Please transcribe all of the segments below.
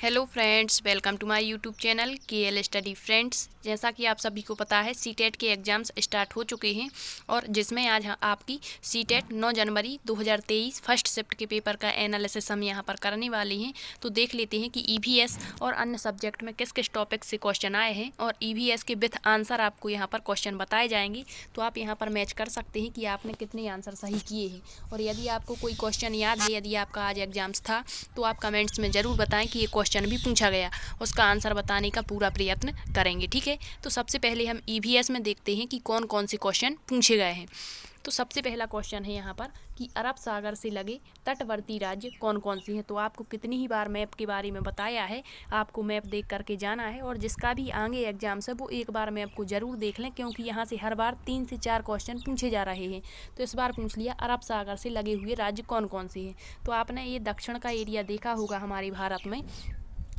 Hello friends, welcome to my YouTube channel KL study friends. जैसा कि आप सभी को पता है, सीटेट के एग्ज़ाम्स स्टार्ट हो चुके हैं और जिसमें आज आपकी सीटेट 9 जनवरी 2023 फर्स्ट शिफ्ट के पेपर का एनालिसिस हम यहां पर करने वाले हैं। तो देख लेते हैं कि EVS और अन्य सब्जेक्ट में किस किस टॉपिक से क्वेश्चन आए हैं और EVS के विथ आंसर आपको यहाँ पर क्वेश्चन बताए जाएंगे। तो आप यहाँ पर मैच कर सकते हैं कि आपने कितने आंसर सही किए हैं। और यदि आपको कोई क्वेश्चन याद है, यदि आपका आज एग्जाम्स था, तो आप कमेंट्स में ज़रूर बताएं कि ये क्वेश्चन भी पूछा गया, उसका आंसर बताने का पूरा प्रयत्न करेंगे। ठीक है, तो सबसे पहले हम EVS में देखते हैं कि कौन कौन से क्वेश्चन पूछे गए हैं। तो सबसे पहला क्वेश्चन है यहाँ पर कि अरब सागर से लगे तटवर्ती राज्य कौन कौन से हैं। तो आपको कितनी ही बार मैप के बारे में बताया है, आपको मैप देख करके जाना है और जिसका भी आगे एग्जाम्स है वो एक बार मैप को जरूर देख लें, क्योंकि यहाँ से हर बार 3 से 4 क्वेश्चन पूछे जा रहे हैं। तो इस बार पूछ लिया अरब सागर से लगे हुए राज्य कौन कौन से हैं। तो आपने ये दक्षिण का एरिया देखा होगा हमारे भारत में,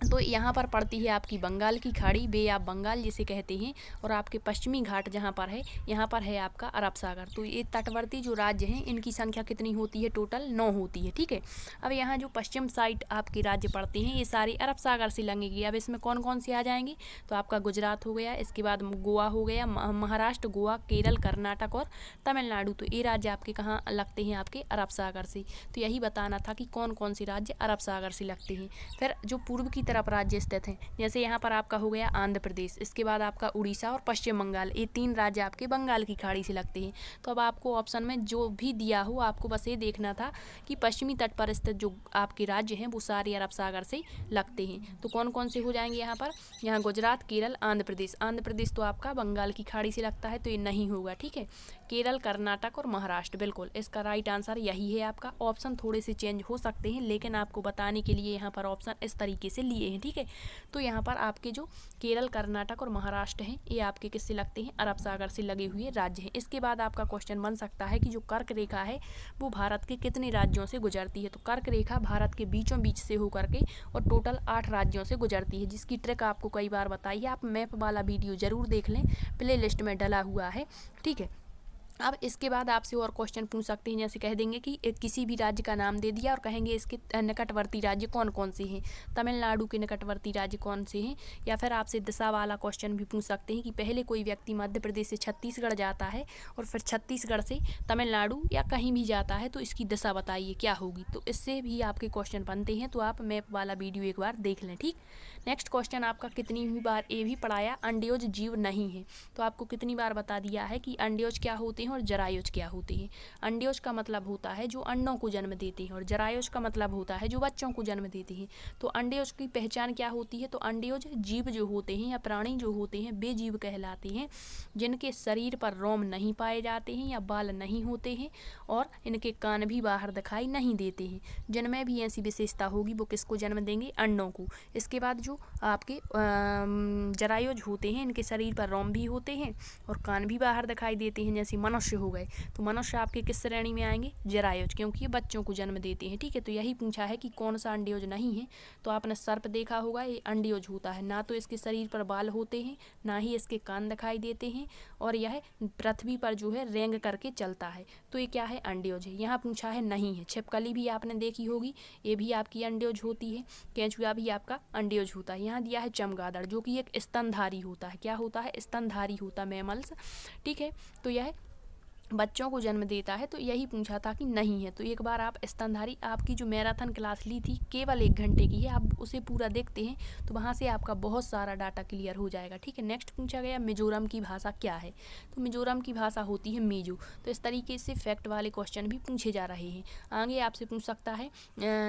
तो यहाँ पर पड़ती है आपकी बंगाल की खाड़ी, बे ऑफ बंगाल जिसे कहते हैं, और आपके पश्चिमी घाट जहाँ पर है, यहाँ पर है आपका अरब सागर। तो ये तटवर्ती जो राज्य हैं इनकी संख्या कितनी होती है, टोटल 9 होती है। ठीक है, अब यहाँ जो पश्चिम साइड आपके राज्य पड़ते हैं ये सारे अरब सागर से लगेंगे। अब इसमें कौन कौन से आ जाएंगे, तो आपका गुजरात हो गया, इसके बाद गोवा हो गया, महाराष्ट्र, गोवा, केरल, कर्नाटक और तमिलनाडु। तो ये राज्य आपके कहाँ लगते हैं, आपके अरब सागर से। तो यही बताना था कि कौन कौन से राज्य अरब सागर से लगते हैं। फिर जो पूर्व की तरफ राज्य स्थित हैं, जैसे यहाँ पर आपका हो गया आंध्र प्रदेश, इसके बाद आपका उड़ीसा और पश्चिम बंगाल, ये 3 राज्य आपके बंगाल की खाड़ी से लगते हैं। तो अब आपको ऑप्शन में जो भी दिया हो, आपको बस ये देखना था कि पश्चिमी तट पर स्थित जो आपके राज्य हैं वो सारे अरब सागर से लगते हैं। तो कौन कौन से हो जाएंगे यहाँ पर, यहाँ गुजरात, केरल, आंध्र प्रदेश। आंध्र प्रदेश तो आपका बंगाल की खाड़ी से लगता है, तो ये नहीं होगा। ठीक है, केरल, कर्नाटक और महाराष्ट्र, बिल्कुल इसका राइट आंसर यही है आपका। ऑप्शन थोड़े से चेंज हो सकते हैं, लेकिन आपको बताने के लिए यहाँ पर ऑप्शन इस तरीके से लिए हैं। ठीक है, तो यहाँ पर आपके जो केरल, कर्नाटक और महाराष्ट्र हैं ये आपके किससे लगते हैं, अरब सागर से लगे हुए राज्य हैं। इसके बाद आपका क्वेश्चन बन सकता है कि जो कर्क रेखा है वो भारत के कितने राज्यों से गुजरती है। तो कर्क रेखा भारत के बीचों बीच से होकर के और टोटल 8 राज्यों से गुजरती है, जिसकी ट्रिक आपको कई बार बताई है। आप मैप वाला वीडियो जरूर देख लें, प्ले लिस्ट में डला हुआ है। ठीक है, अब इसके बाद आपसे और क्वेश्चन पूछ सकते हैं, जैसे कह देंगे कि किसी भी राज्य का नाम दे दिया और कहेंगे इसके निकटवर्ती राज्य कौन कौन से हैं, तमिलनाडु के निकटवर्ती राज्य कौन से हैं। या फिर आपसे दिशा वाला क्वेश्चन भी पूछ सकते हैं कि पहले कोई व्यक्ति मध्य प्रदेश से छत्तीसगढ़ जाता है और फिर छत्तीसगढ़ से तमिलनाडु या कहीं भी जाता है, तो इसकी दिशा बताइए क्या होगी। तो इससे भी आपके क्वेश्चन बनते हैं, तो आप मैप वाला वीडियो एक बार देख लें। ठीक, नेक्स्ट क्वेश्चन आपका कितनी ही बार ये भी पढ़ाया, अंड्योज जीव नहीं है। तो आपको कितनी बार बता दिया है कि अंड्योज क्या होते हैं और जरायुज क्या होते हैं। अंड्योज का मतलब होता है जो अंडों को जन्म देते हैं और जरायुज का मतलब होता है जो बच्चों को जन्म देते हैं। तो अंड्योज की पहचान क्या होती है, तो अंड्योज जीव जो होते हैं या प्राणी जो होते हैं वे जीव कहलाते हैं जिनके शरीर पर रोम नहीं पाए जाते हैं या बाल नहीं होते हैं और इनके कान भी बाहर दिखाई नहीं देते हैं। जिनमें भी ऐसी विशेषता होगी वो किसको जन्म देंगे, अंडों को। इसके बाद जो आपके जरायुज होते हैं इनके शरीर पर रोम भी होते हैं और कान भी बाहर दिखाई देते हैं, जैसे मनुष्य हो गए। तो मनुष्य आपके किस श्रेणी में आएंगे, जरायुज, क्योंकि ये बच्चों को जन्म देते हैं। ठीक है, तो यही पूछा है कि कौन सा अंड्योज नहीं है। तो आपने सर्प देखा होगा, ये अंड्योज होता है, ना तो इसके शरीर पर बाल होते हैं, ना ही इसके कान दिखाई देते हैं और यह पृथ्वी पर जो है रेंग करके चलता है। तो ये क्या है, अंड्योज है। यहाँ पूछा है नहीं है। छिपकली भी आपने देखी होगी, ये भी आपकी अंड्योज होती है। केंचुआ भी आपका अंड्योज होता है। यहाँ दिया है चमगादड़ जो कि एक स्तनधारी होता है। क्या होता है, स्तनधारी होता है, मैमल्स। ठीक है, तो यह बच्चों को जन्म देता है। तो यही पूछा था कि नहीं है। तो एक बार आप स्तनधारी, आपकी जो मैराथन क्लास ली थी केवल 1 घंटे की है, आप उसे पूरा देखते हैं तो वहाँ से आपका बहुत सारा डाटा क्लियर हो जाएगा। ठीक है, नेक्स्ट पूछा गया मिजोरम की भाषा क्या है। तो मिजोरम की भाषा होती है मीजो। तो इस तरीके से फैक्ट वाले क्वेश्चन भी पूछे जा रहे हैं। आगे आपसे पूछ सकता है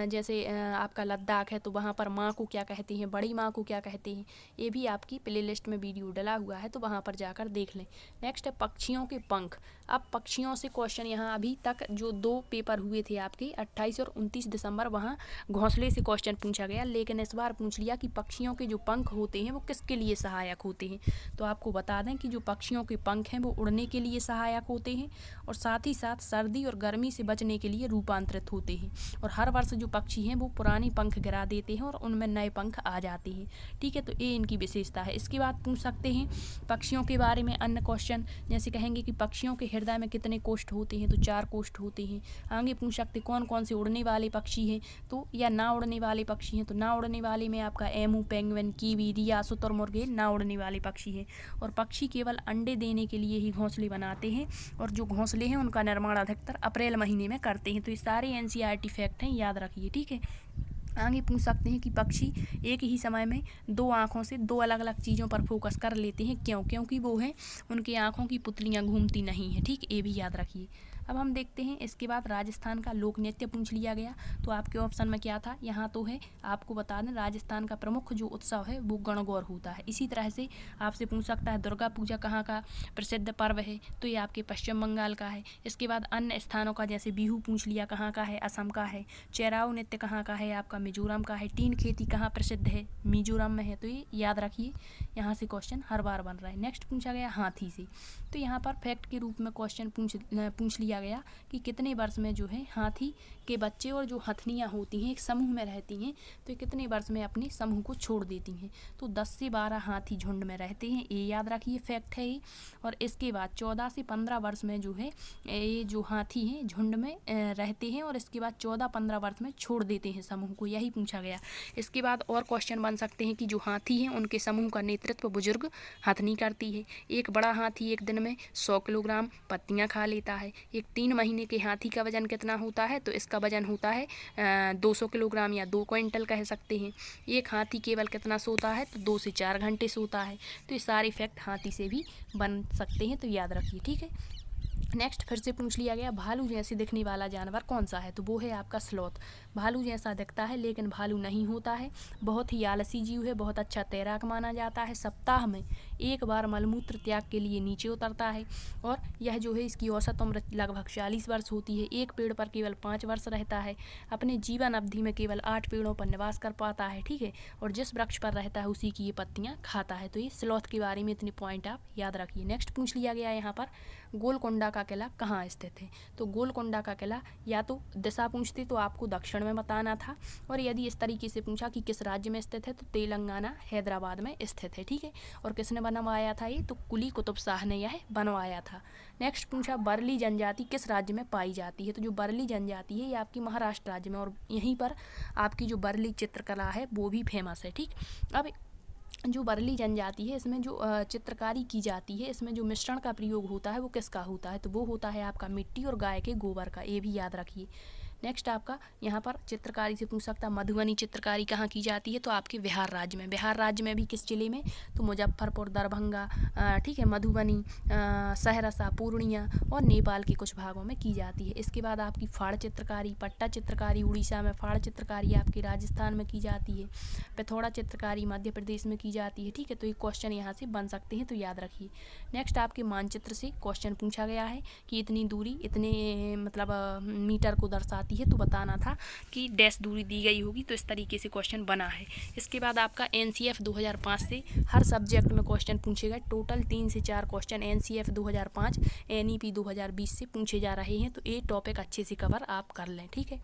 जैसे आपका लद्दाख है तो वहाँ पर माँ को क्या कहते हैं, बड़ी माँ को क्या कहते हैं। ये भी आपकी प्ले लिस्ट में वीडियो डला हुआ है, तो वहाँ पर जाकर देख लें। नेक्स्ट है पक्षियों के पंख। अब पक्षियों से क्वेश्चन यहाँ अभी तक जो 2 पेपर हुए थे आपके 28 और 29 दिसंबर, वहाँ घोंसले से क्वेश्चन पूछा गया, लेकिन इस बार पूछ लिया कि पक्षियों के जो पंख होते हैं वो किसके लिए सहायक होते हैं। तो आपको बता दें कि जो पक्षियों के पंख हैं वो उड़ने के लिए सहायक होते हैं और साथ ही साथ सर्दी और गर्मी से बचने के लिए रूपांतरित होते हैं। और हर वर्ष जो पक्षी हैं वो पुराने पंख गिरा देते हैं और उनमें नए पंख आ जाते हैं। ठीक है, तो ये इनकी विशेषता है। इसके बाद पूछ सकते हैं पक्षियों के बारे में अन्य क्वेश्चन, जैसे कहेंगे कि पक्षियों के हृदय समुदाय में कितने कोष्ठ होते हैं, तो 4 कोष्ठ होते हैं। आगे पूछ सकते कौन कौन से उड़ने वाले पक्षी हैं, तो या ना उड़ने वाले पक्षी हैं, तो ना उड़ने वाले में आपका एमू, पेंगुइन, कीवी, रिया, शुतुरमुर्ग ना उड़ने वाले पक्षी हैं। और पक्षी केवल अंडे देने के लिए ही घोंसले बनाते हैं, और जो घोंसले हैं उनका निर्माण अधिकतर अप्रैल महीने में करते हैं। तो ये सारे एनसीईआरटी फैक्ट हैं, याद रखिए, ठीक है। आगे पूछ सकते हैं कि पक्षी एक ही समय में 2 आँखों से 2 अलग अलग चीज़ों पर फोकस कर लेते हैं, क्यों? क्योंकि वो हैं उनकी आँखों की पुतलियाँ घूमती नहीं हैं, ठीक, ये भी याद रखिए। अब हम देखते हैं इसके बाद राजस्थान का लोक नृत्य पूछ लिया गया, तो आपके ऑप्शन में क्या था, यहाँ तो है, आपको बता दें राजस्थान का प्रमुख जो उत्सव है वो गणगौर होता है। इसी तरह से आपसे पूछ सकता है दुर्गा पूजा कहाँ का प्रसिद्ध पर्व है, तो ये आपके पश्चिम बंगाल का है। इसके बाद अन्य स्थानों का जैसे बिहू पूछ लिया कहाँ का है, असम का है। चेराऊ नृत्य कहाँ का है, आपका मिजोरम का है। टीन खेती कहाँ प्रसिद्ध है, मिजोरम में है। तो ये याद रखिए, यहाँ से क्वेश्चन हर बार बन रहा है। नेक्स्ट पूछा गया हाथी से, तो यहाँ पर फैक्ट के रूप में क्वेश्चन पूछ लिया गया कि कितने वर्ष में जो है हाथी के बच्चे और जो हथनियाँ होती हैं एक समूह में रहती हैं, तो ये कितने वर्ष में अपने समूह को छोड़ देती हैं, तो 10 से 12 हाथी झुंड में रहते हैं, ये याद रखिए, फैक्ट है ये। और इसके बाद 14 से 15 वर्ष में जो है ये जो हाथी हैं झुंड में रहते हैं, और इसके बाद 14-15 वर्ष में छोड़ देते हैं समूह को, यही पूछा गया। इसके बाद और क्वेश्चन बन सकते हैं कि जो हाथी हैं उनके समूह का नेतृत्व बुजुर्ग हथनी करती है। एक बड़ा हाथी एक दिन में 100 किलोग्राम पत्तियां खा लेता है। एक 3 महीने के हाथी का वजन कितना होता है, तो इसका वजन होता है 200 किलोग्राम या 2 क्विंटल कह सकते हैं। एक हाथी केवल कितना सोता है, तो 2 से 4 घंटे सोता है। तो ये सारे फैक्ट हाथी से भी बन सकते हैं, तो याद रखिए, ठीक है। नेक्स्ट फिर से पूछ लिया गया भालू जैसे दिखने वाला जानवर कौन सा है, तो वो है आपका स्लॉथ। भालू जैसा दिखता है लेकिन भालू नहीं होता है, बहुत ही आलसी जीव है, बहुत अच्छा तैराक माना जाता है, सप्ताह में एक बार मलमूत्र त्याग के लिए नीचे उतरता है, और यह जो है इसकी औसत उम्र लगभग 40 वर्ष होती है। एक पेड़ पर केवल 5 वर्ष रहता है, अपने जीवन अवधि में केवल 8 पेड़ों पर निवास कर पाता है, ठीक है, और जिस वृक्ष पर रहता है उसी की ये पत्तियाँ खाता है। तो ये स्लॉथ के बारे में इतने पॉइंट आप याद रखिए। नेक्स्ट पूछ लिया गया यहाँ पर गोलकोंडा का किला कहाँ स्थित है, तो गोलकोंडा का किला या तो दिशा पूछते तो आपको दक्षिण में बताना था, और यदि इस तरीके से पूछा कि किस राज्य में स्थित है, तो तेलंगाना हैदराबाद में स्थित है, ठीक है। और किसने बनवाया था ये, तो कुली कुतुब शाह ने यह बनवाया था। नेक्स्ट पूछा बरली जनजाति किस राज्य में पाई जाती है, तो जो बरली जनजाति है ये आपकी महाराष्ट्र राज्य में, और यहीं पर आपकी जो बरली चित्रकला है वो भी फेमस है, ठीक। अब जो बरली जनजाति है इसमें जो चित्रकारी की जाती है, इसमें जो मिश्रण का प्रयोग होता है वो किसका होता है, तो वो होता है आपका मिट्टी और गाय के गोबर का, ये भी याद रखिए। नेक्स्ट आपका यहाँ पर चित्रकारी से पूछ सकता मधुबनी चित्रकारी कहाँ की जाती है, तो आपके बिहार राज्य में। बिहार राज्य में भी किस जिले में, तो मुजफ्फरपुर, दरभंगा, ठीक है, मधुबनी, सहरसा, पूर्णिया और नेपाल के कुछ भागों में की जाती है। इसके बाद आपकी फाड़ चित्रकारी, पट्टा चित्रकारी उड़ीसा में, फाड़ चित्रकारी आपकी राजस्थान में की जाती है, पिथौरा चित्रकारी मध्य प्रदेश में की जाती है, ठीक है। तो ये क्वेश्चन यहाँ से बन सकते हैं, तो याद रखिए। नेक्स्ट आपके मानचित्र से क्वेश्चन पूछा गया है कि इतनी दूरी इतने मतलब मीटर को दर्शाती है, तो बताना था कि डैश दूरी दी गई होगी, तो इस तरीके से क्वेश्चन बना है। इसके बाद आपका एनसीएफ 2005 से हर सब्जेक्ट में क्वेश्चन पूछेगा, टोटल 3 से 4 क्वेश्चन एनसीएफ 2005 एनईपी 2020 से पूछे जा रहे हैं, तो ये टॉपिक अच्छे से कवर आप कर लें, ठीक है।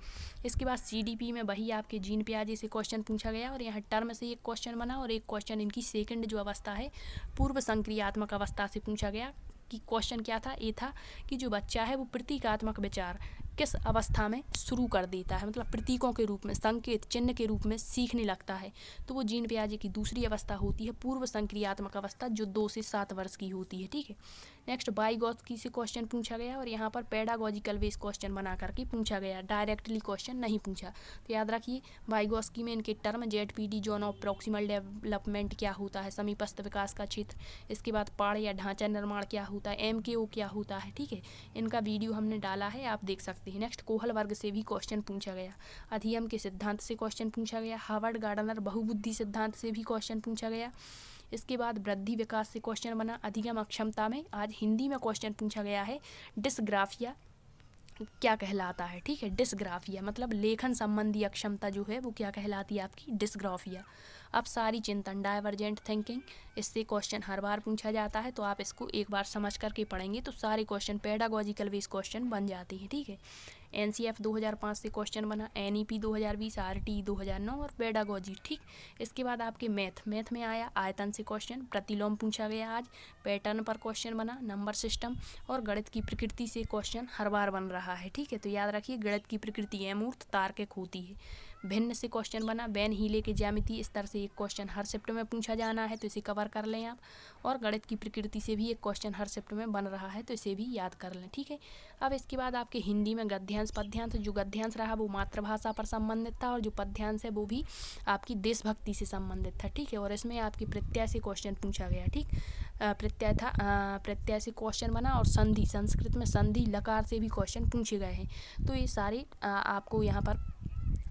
इसके बाद सीडीपी में वही आपके जीन प्याजे से क्वेश्चन पूछा गया, और यहाँ टर्म से एक क्वेश्चन बना, और एक क्वेश्चन इनकी सेकंड जो अवस्था है पूर्व संक्रियात्मक अवस्था से पूछा गया। कि क्वेश्चन क्या था, ये था कि जो बच्चा है वो प्रतीकात्मक विचार किस अवस्था में शुरू कर देता है, मतलब प्रतीकों के रूप में, संकेत चिन्ह के रूप में सीखने लगता है, तो वो जीन पियाजे की दूसरी अवस्था होती है पूर्व संक्रियात्मक अवस्था, जो 2 से 7 वर्ष की होती है, ठीक है। नेक्स्ट वाइगोत्स्की से क्वेश्चन पूछा गया, और यहाँ पर पेडागोजिकल बेस क्वेश्चन बना करके पूछा गया, डायरेक्टली क्वेश्चन नहीं पूछा। तो याद रखिए वाइगोत्स्की में इनके term ZPD zone of proximal development क्या होता है, समीपस्थ विकास का क्षेत्र। इसके बाद पाड़ या ढांचा निर्माण क्या होता है, एमकेओ क्या होता है, ठीक है। इनका वीडियो हमने डाला है, आप देख सकते हैं। नेक्स्ट कोहल वर्ग से भी क्वेश्चन पूछा गया, अधिगम के सिद्धांत से क्वेश्चन पूछा गया, हार्वर्ड गार्डनर बहुबुद्धि सिद्धांत से भी क्वेश्चन पूछा गया। इसके बाद वृद्धि विकास से क्वेश्चन बना, अधिगम अक्षमता में आज हिंदी में क्वेश्चन पूछा गया है, डिस्ग्राफिया क्या कहलाता है, ठीक है। डिस्ग्राफिया मतलब लेखन संबंधी अक्षमता जो है वो क्या कहलाती है, आपकी डिस्ग्राफिया। अब सारी चिंतन डाइवर्जेंट थिंकिंग, इससे क्वेश्चन हर बार पूछा जाता है, तो आप इसको एक बार समझ करके पढ़ेंगे तो सारे क्वेश्चन पेडागोजिकल बेस क्वेश्चन बन जाते हैं, ठीक है। NCF 2005 से क्वेश्चन बना, NEP 2020, RT 2009 और पेडागोजी। ठीक, इसके बाद आपके मैथ में आया आयतन से क्वेश्चन, प्रतिलोम पूछा गया आज, पैटर्न पर क्वेश्चन बना, नंबर सिस्टम और गणित की प्रकृति से क्वेश्चन हर बार बन रहा है। ठीक है, तो याद रखिए गणित की प्रकृति अमूर्त तार्किक होती है। भिन्न से क्वेश्चन बना, बेन हीले के ज्यामिति स्तर से एक क्वेश्चन हर शिफ्ट में पूछा जाना है, तो इसे कवर कर लें आप। और गणित की प्रकृति से भी एक क्वेश्चन हर शिफ्ट में बन रहा है, तो इसे भी याद कर लें। ठीक है, अब इसके बाद आपके हिंदी में गद्यांश पद्यांश, जो गद्यांश रहा वो मातृभाषा पर संबंधित था और जो पद्यांश है वो भी आपकी देशभक्ति से संबंधित था। ठीक है, और इसमें आपकी प्रत्यय से क्वेश्चन पूछा गया। ठीक, प्रत्यय से क्वेश्चन बना और संधि, संस्कृत में संधि लकार से भी क्वेश्चन पूछे गए हैं। तो ये सारे आपको यहाँ पर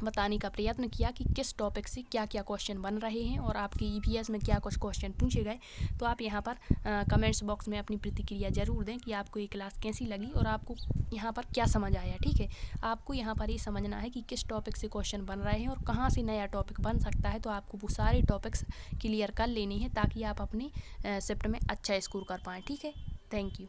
बताने का प्रयत्न किया कि किस टॉपिक से क्या क्या क्वेश्चन बन रहे हैं और आपके EVS में क्या कुछ क्वेश्चन पूछे गए। तो आप यहाँ पर कमेंट्स बॉक्स में अपनी प्रतिक्रिया ज़रूर दें कि आपको ये क्लास कैसी लगी और आपको यहाँ पर क्या समझ आया। ठीक है, आपको यहाँ पर ये समझना है कि किस टॉपिक से क्वेश्चन बन रहे हैं और कहाँ से नया टॉपिक बन सकता है। तो आपको वो सारे टॉपिक्स क्लियर कर लेने हैं ताकि आप अपने शिफ्ट में अच्छा स्कोर कर पाएँ। ठीक है, थैंक यू।